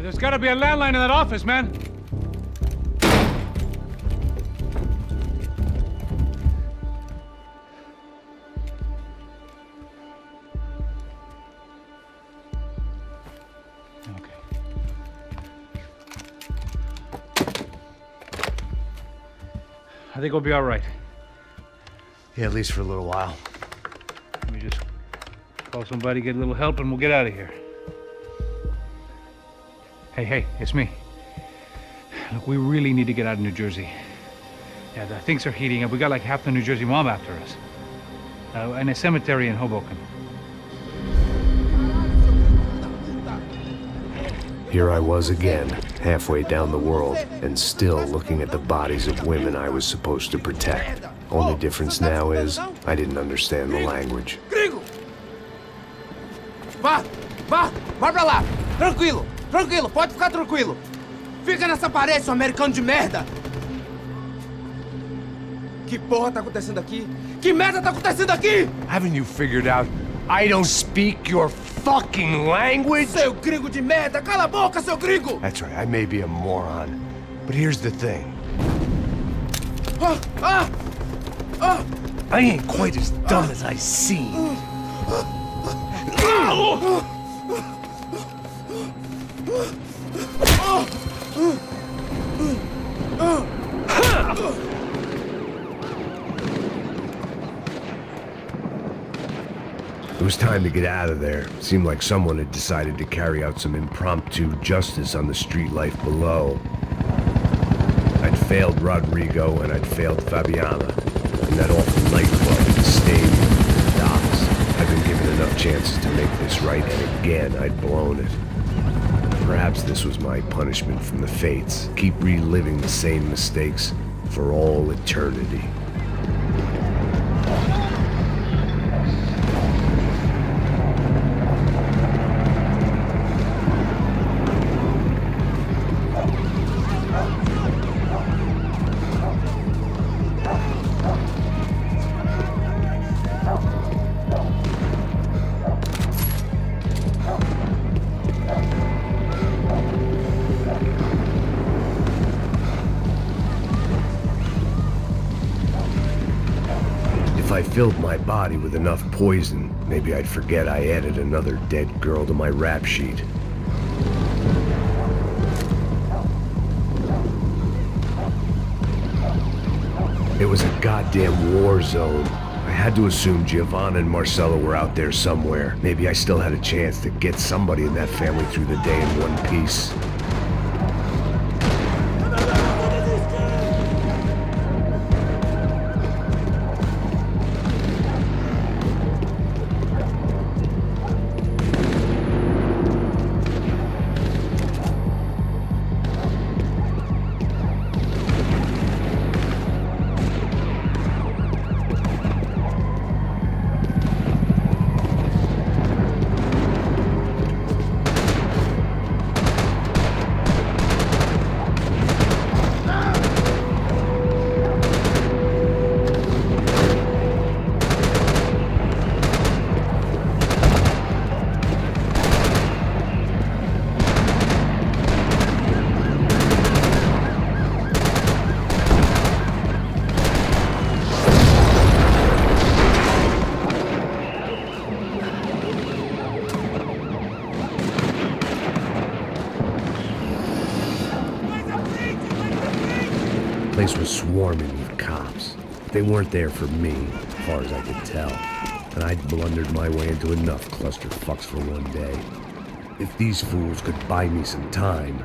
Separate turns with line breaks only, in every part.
There's gotta be a landline in that office, man. I think we'll be all right.
Yeah, at least for a little while.
Let me just call somebody, get a little help, and we'll get out of here. Hey, it's me. Look, we really need to get out of New Jersey. Yeah, things are heating up. We got like half the New Jersey mob after us. And a cemetery in Hoboken.
Here I was again, halfway down the world, and still looking at the bodies of women I was supposed to protect. Only difference now is, I didn't understand the language.
Gringo! Vai pra lá! Tranquilo, pode ficar tranquilo! Fica nessa parede, seu americano de merda! Que porra tá acontecendo aqui? Que merda tá acontecendo aqui?
Haven't you figured out I don't speak your fucking language?
Seu gringo de merda! Cala a boca, seu gringo!
That's right, I may be a moron, but here's the thing. I ain't quite as dumb as I seem. It was time to get out of there. Seemed like someone had decided to carry out some impromptu justice on the street life below. I'd failed Rodrigo and I'd failed Fabiana. And that awful nightclub, the stadium, the docks. I'd been given enough chances to make this right, and again I'd blown it. Perhaps this was my punishment from the fates. Keep reliving the same mistakes for all eternity. If I filled my body with enough poison, maybe I'd forget I added another dead girl to my rap sheet. It was a goddamn war zone. I had to assume Giovanna and Marcella were out there somewhere. Maybe I still had a chance to get somebody in that family through the day in one piece. The place was swarming with cops. They weren't there for me, as far as I could tell. And I'd blundered my way into enough clusterfucks for one day. If these fools could buy me some time,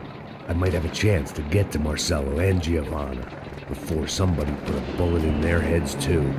I might have a chance to get to Marcello and Giovanna before somebody put a bullet in their heads too.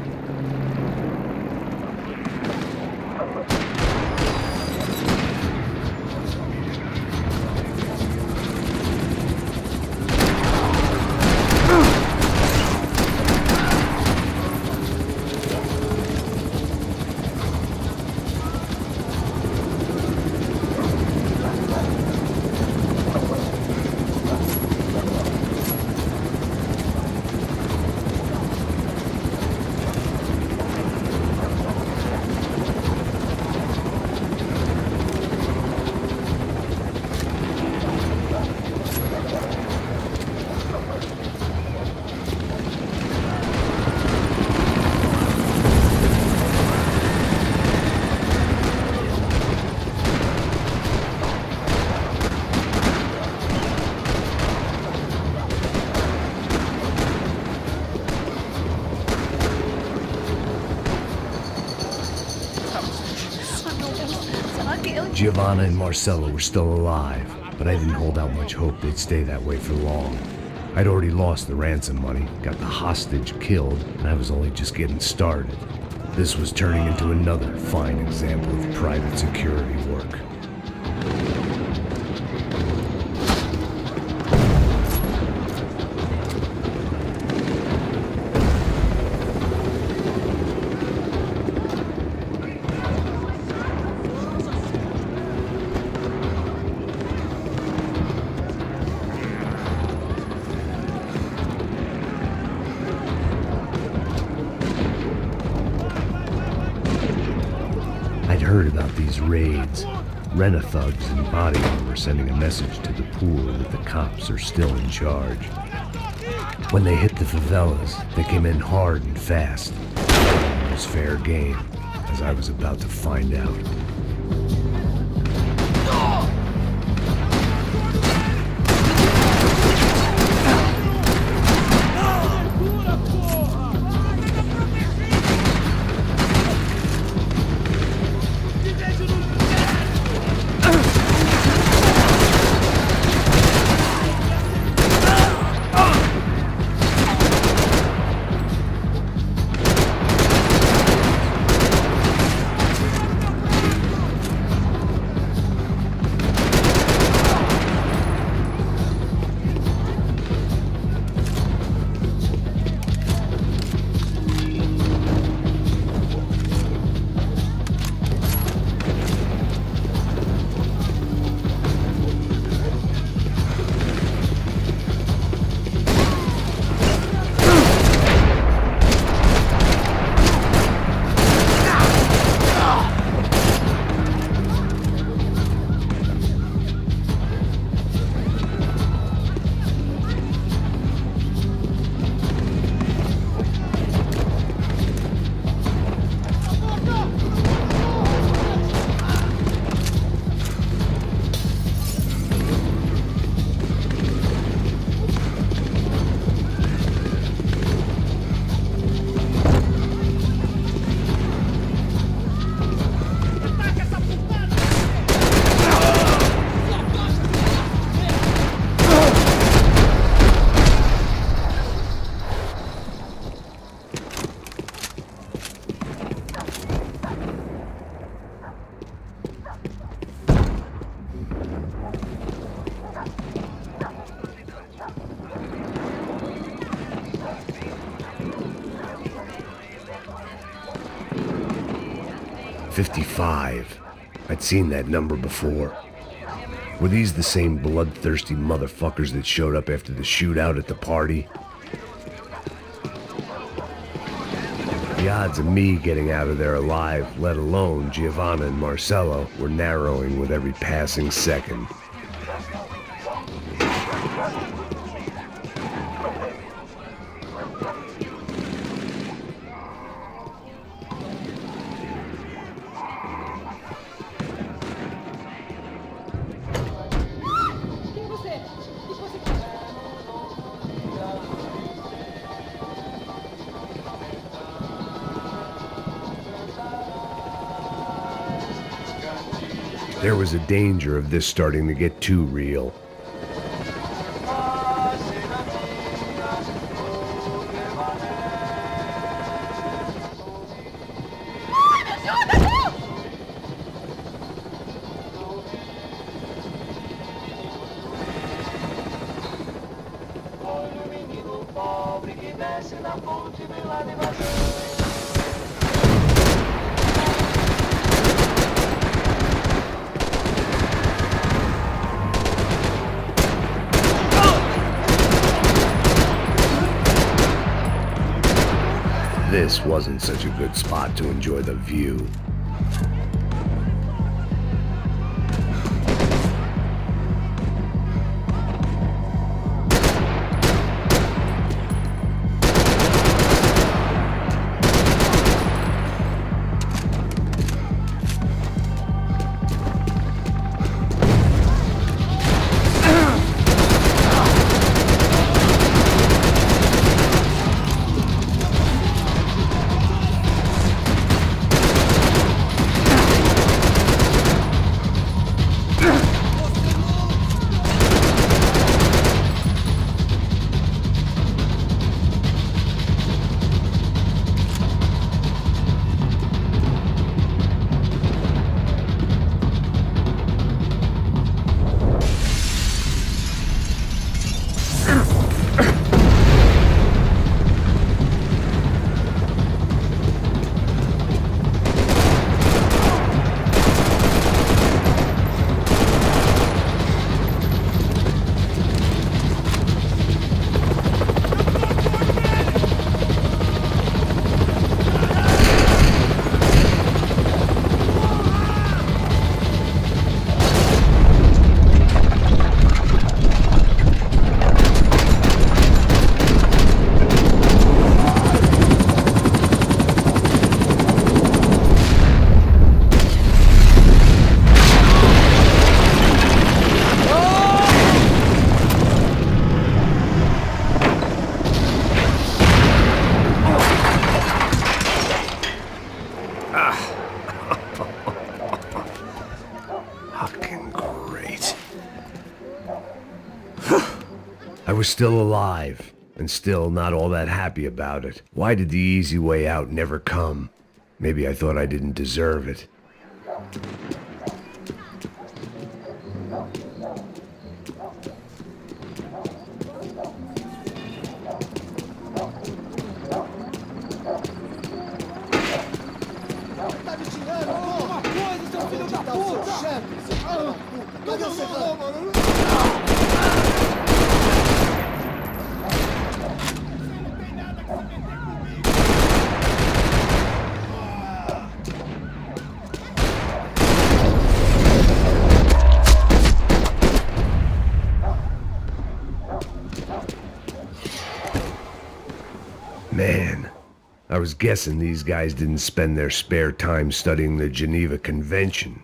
Giovanna and Marcella were still alive, but I didn't hold out much hope they'd stay that way for long. I'd already lost the ransom money, got the hostage killed, and I was only just getting started. This was turning into another fine example of private security work. I'd heard about these raids. Rent-a-thugs and body armor sending a message to the pool that the cops are still in charge. When they hit the favelas, they came in hard and fast. It was fair game, as I was about to find out. "55. I'd seen that number before. Were these the same bloodthirsty motherfuckers that showed up after the shootout at the party? The odds of me getting out of there alive, let alone Giovanna and Marcello, were narrowing with every passing second. There was a danger of this starting to get too real. This wasn't such a good spot to enjoy the view. I was still alive, and still not all that happy about it. Why did the easy way out never come? Maybe I thought I didn't deserve it. Man, I was guessing these guys didn't spend their spare time studying the Geneva Convention.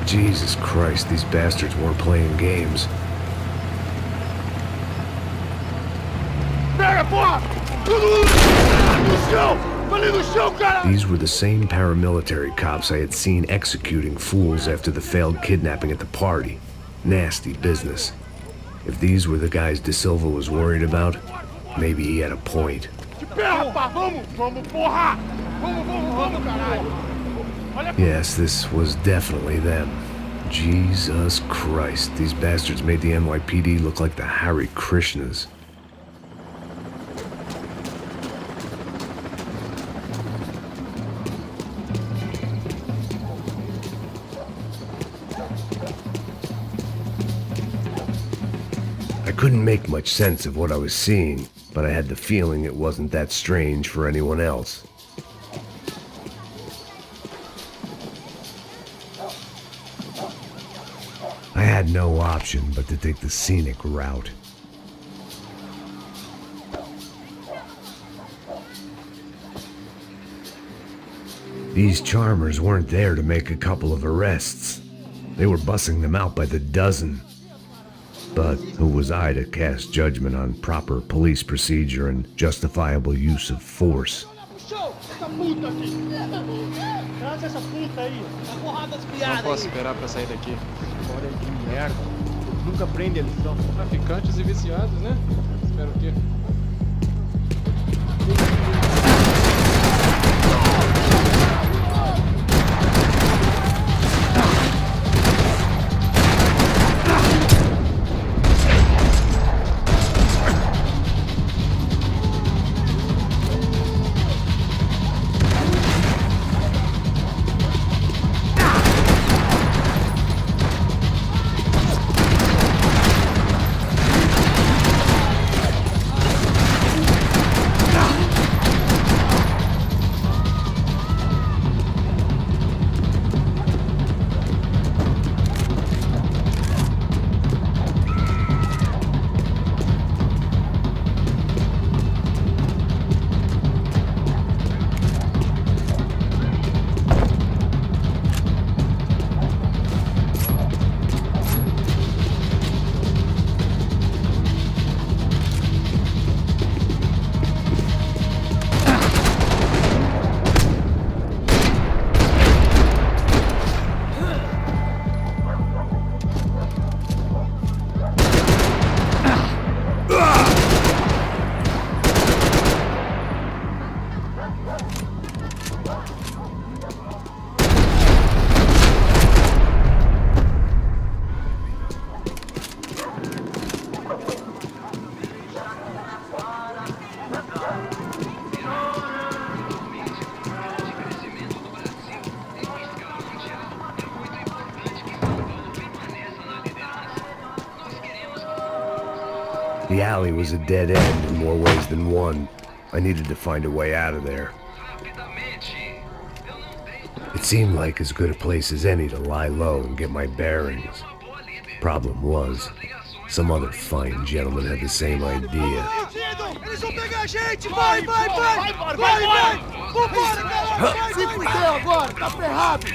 Jesus Christ, these bastards weren't playing games. These were the same paramilitary cops I had seen executing fools after the failed kidnapping at the party. Nasty business. If these were the guys De Silva was worried about, maybe he had a point. Yes, this was definitely them. Jesus Christ, these bastards made the NYPD look like the Hare Krishnas. I couldn't make much sense of what I was seeing, but I had the feeling it wasn't that strange for anyone else. I had no option but to take the scenic route. These charmers weren't there to make a couple of arrests. They were bussing them out by the dozen. But who was I to cast judgment on proper police procedure and justifiable use of force?
Não posso esperar pra sair daqui. Olha que merda. Nunca aprende a lição. Traficantes e viciados, né? Espero o quê?
The alley was a dead end in more ways than one. I needed to find a way out of there. It seemed like as good a place as any to lie low and get my bearings. Problem was, some other fine gentleman had the same idea.
Eles vão pegar a gente! Vai, vai, vai! Vai, vai! Vambora, galera! Se fudeu agora, tá ferrado!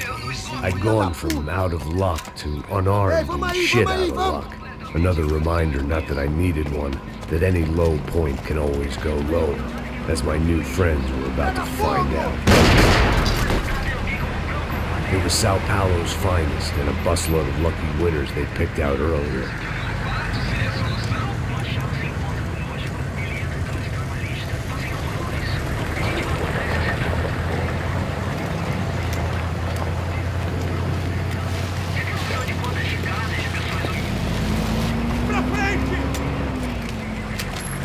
I'd gone from out of luck to unarmed and shit out of luck. Another reminder, not that I needed one, that any low point can always go low, as my new friends were about to find out. It was Sao Paulo's finest and a busload of lucky winners they picked out earlier.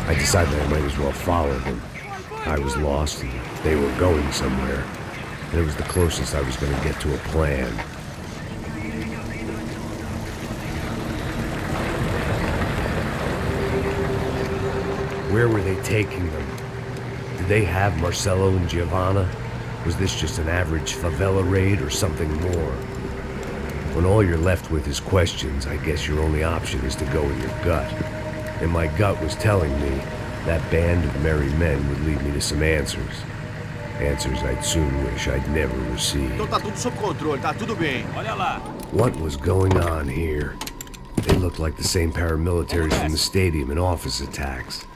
I decided I might as well follow them. I was lost and they were going somewhere, and it was the closest I was going to get to a plan. Where were they taking them? Did they have Marcelo and Giovanna? Was this just an average favela raid or something more? When all you're left with is questions, I guess your only option is to go with your gut. And my gut was telling me that band of merry men would lead me to some answers. Answers I'd soon wish I'd never received.
Então tá tudo sob controle, tá tudo bem. Olha lá.
What was going on here? They looked like the same paramilitaries from the stadium in office attacks.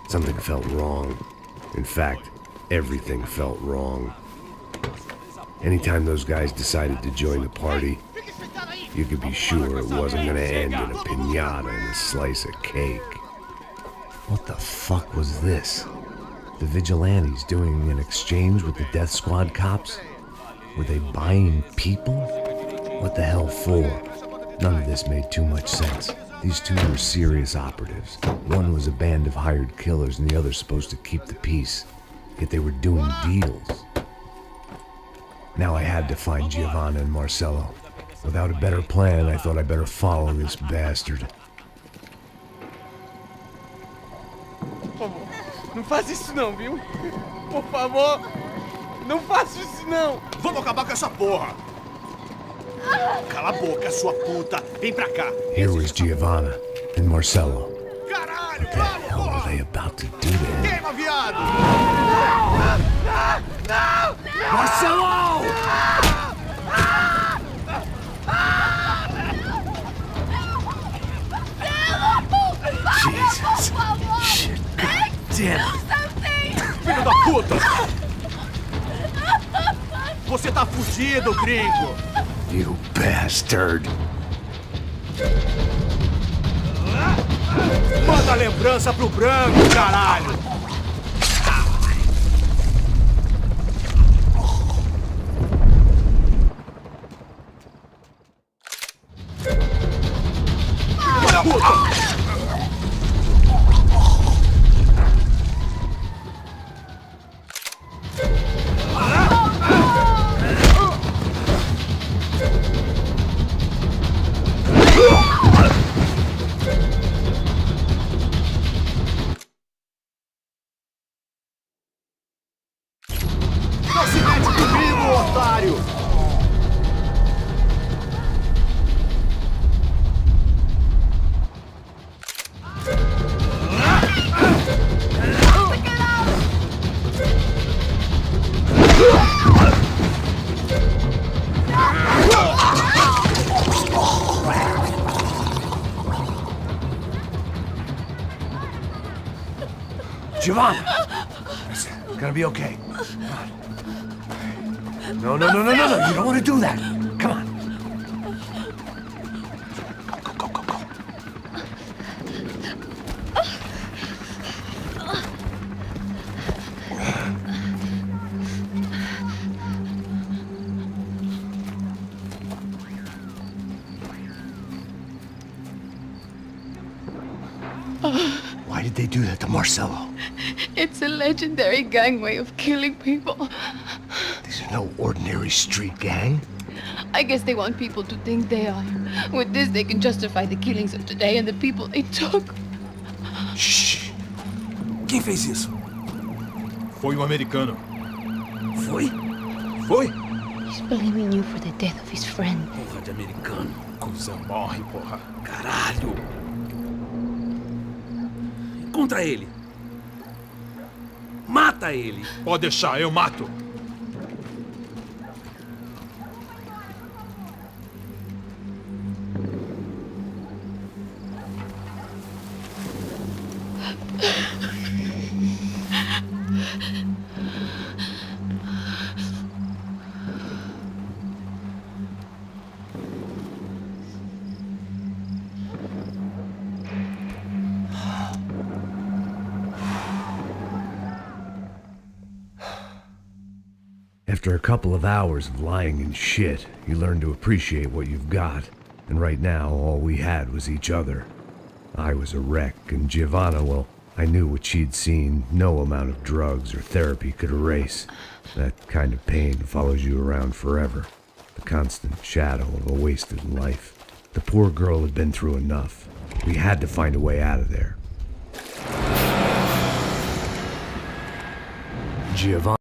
Something felt wrong. In fact, everything felt wrong. Anytime those guys decided to join the party, you could be sure it wasn't gonna end in a piñata and a slice of cake. What the fuck was this? The vigilantes doing an exchange with the death squad cops? Were they buying people? What the hell for? None of this made too much sense. These two were serious operatives. One was a band of hired killers and the other supposed to keep the peace. Yet they were doing deals. Now I had to find Giovanna and Marcelo. Without a better plan, I thought I'd better follow this bastard.
Por favor, não faz isso não, viu? Por favor, não faça isso não!
Vamos acabar com essa porra! Cala a boca, sua puta! Vem pra cá!
Here was Giovanna and Marcelo.
Caralho,
What the hell were they about to do to him?
queima, viado!
Marcelo! Jesus. Shit. Damn it.
Filho da puta! Você tá fugido, gringo!
You bastard.
Manda a lembrança pro branco, caralho! Filho da puta! Não se mete comigo, otário!
Giovanna! It's gonna be okay. No, no, no, no, no, no. You don't want to do that. Come on. Go, go, go, go. Why did they do that to Marcelo?
It's a legendary gang way of killing people.
These are no ordinary street gang.
I guess they want people to think they are. With this, they can justify the killings of today and the people they took.
Shh. Quem fez isso?
Foi um americano.
Foi?
Foi?
He's blaming you for the death of his friend.
Porra de americano. Cusão morre, porra. Caralho. Encontra ele. Mata ele.
Pode deixar, eu mato.
After a couple of hours of lying in shit, you learn to appreciate what you've got. And right now, all we had was each other. I was a wreck, and Giovanna, well, I knew what she'd seen no amount of drugs or therapy could erase. That kind of pain follows you around forever. The constant shadow of a wasted life. The poor girl had been through enough. We had to find a way out of there. Giovanna